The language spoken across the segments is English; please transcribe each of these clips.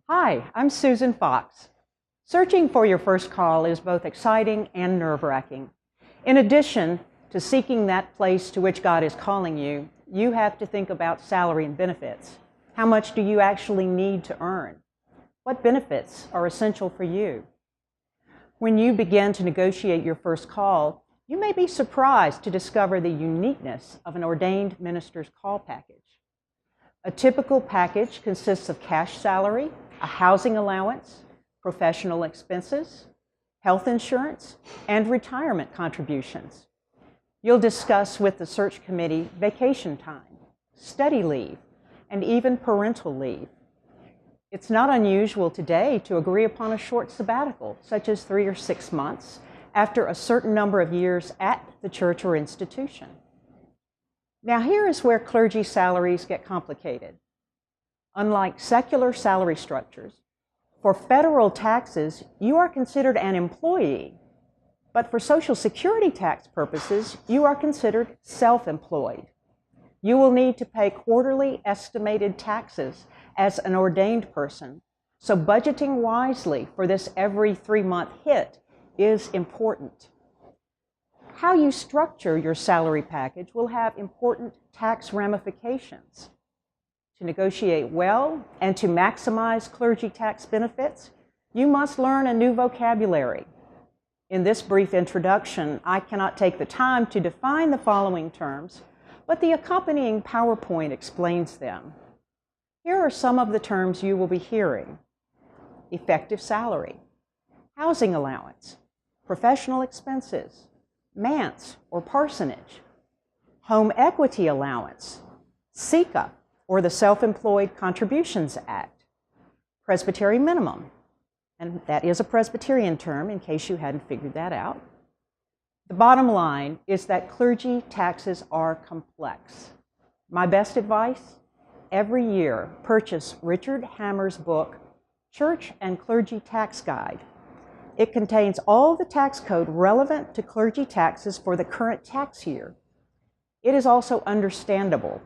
Hi, I'm Susan Fox. Searching for your first call is both exciting and nerve-wracking. In addition to seeking that place to which God is calling you, you have to think about salary and benefits. How much do you actually need to earn? What benefits are essential for you? When you begin to negotiate your first call, you may be surprised to discover the uniqueness of an ordained minister's call package. A typical package consists of cash salary, a housing allowance, professional expenses, health insurance, and retirement contributions. You'll discuss with the search committee vacation time, study leave, and even parental leave. It's not unusual today to agree upon a short sabbatical, such as 3 or 6 months, after a certain number of years at the church or institution. Now here is where clergy salaries get complicated. Unlike secular salary structures, for federal taxes, you are considered an employee, but for Social Security tax purposes, you are considered self-employed. You will need to pay quarterly estimated taxes as an ordained person, so budgeting wisely for this every 3-month hit is important. How you structure your salary package will have important tax ramifications. To negotiate well and to maximize clergy tax benefits, you must learn a new vocabulary. In this brief introduction, I cannot take the time to define the following terms, but the accompanying PowerPoint explains them. Here are some of the terms you will be hearing: effective salary, housing allowance, professional expenses, manse or parsonage, home equity allowance, SECA, or the Self-Employed Contributions Act, presbytery minimum, and that is a Presbyterian term in case you hadn't figured that out. The bottom line is that clergy taxes are complex. My best advice? Every year, purchase Richard Hammer's book, Church and Clergy Tax Guide. It contains all the tax code relevant to clergy taxes for the current tax year. It is also understandable.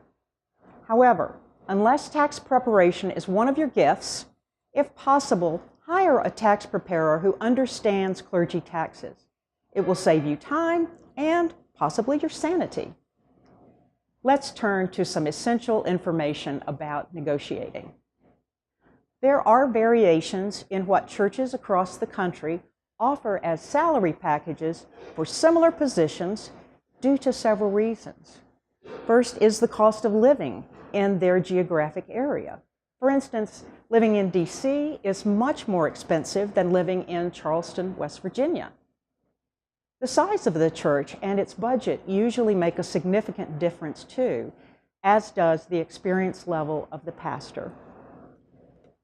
However, unless tax preparation is one of your gifts, if possible, hire a tax preparer who understands clergy taxes. It will save you time and possibly your sanity. Let's turn to some essential information about negotiating. There are variations in what churches across the country offer as salary packages for similar positions due to several reasons. First is the cost of living in their geographic area. For instance, living in DC is much more expensive than living in Charleston, West Virginia. The size of the church and its budget usually make a significant difference too, as does the experience level of the pastor.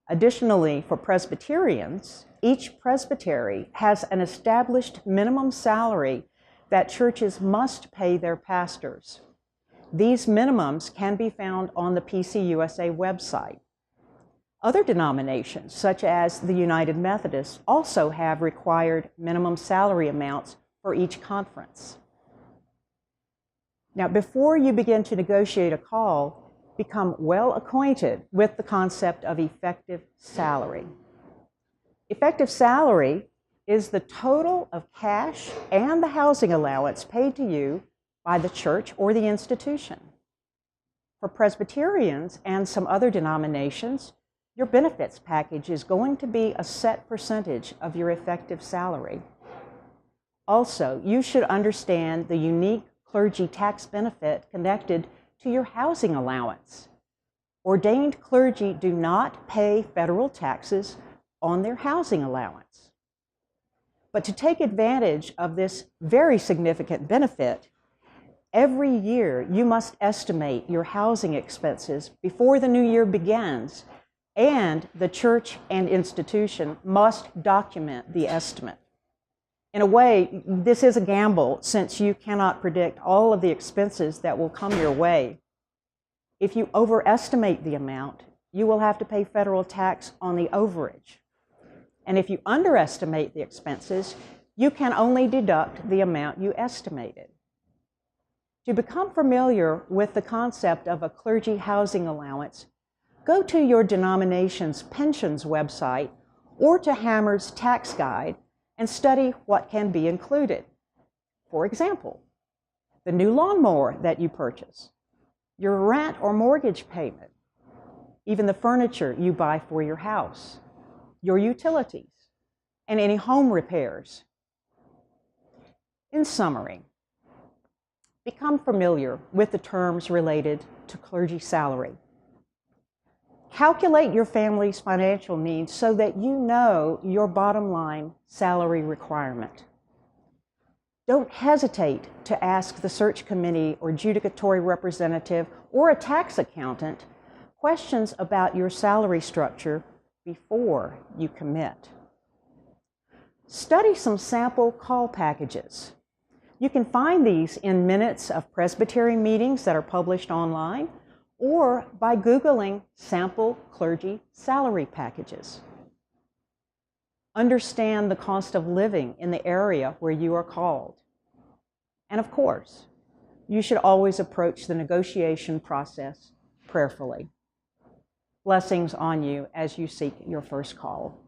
Additionally, for Presbyterians, each presbytery has an established minimum salary that churches must pay their pastors. These minimums can be found on the PCUSA website. Other denominations, such as the United Methodists, also have required minimum salary amounts for each conference. Now, before you begin to negotiate a call, become well acquainted with the concept of effective salary. Effective salary is the total of cash and the housing allowance paid to you by the church or the institution. For Presbyterians and some other denominations, your benefits package is going to be a set percentage of your effective salary. Also, you should understand the unique clergy tax benefit connected to your housing allowance. Ordained clergy do not pay federal taxes on their housing allowance. But to take advantage of this very significant benefit, every year you must estimate your housing expenses before the new year begins, and the church and institution must document the estimate. In a way, this is a gamble since you cannot predict all of the expenses that will come your way. If you overestimate the amount, you will have to pay federal tax on the overage. And if you underestimate the expenses, you can only deduct the amount you estimated. To become familiar with the concept of a clergy housing allowance, Go to your denomination's pensions website or to Hammer's tax guide and study what can be included. For example, the new lawnmower that you purchase, your rent or mortgage payment, even the furniture you buy for your house, your utilities, and any home repairs. In summary, become familiar with the terms related to clergy salary. Calculate your family's financial needs so that you know your bottom line salary requirement. Don't hesitate to ask the search committee or judicatory representative or a tax accountant questions about your salary structure before you commit. Study some sample call packages. You can find these in minutes of presbytery meetings that are published online or by Googling sample clergy salary packages. Understand the cost of living in the area where you are called. And of course, you should always approach the negotiation process prayerfully. Blessings on you as you seek your first call.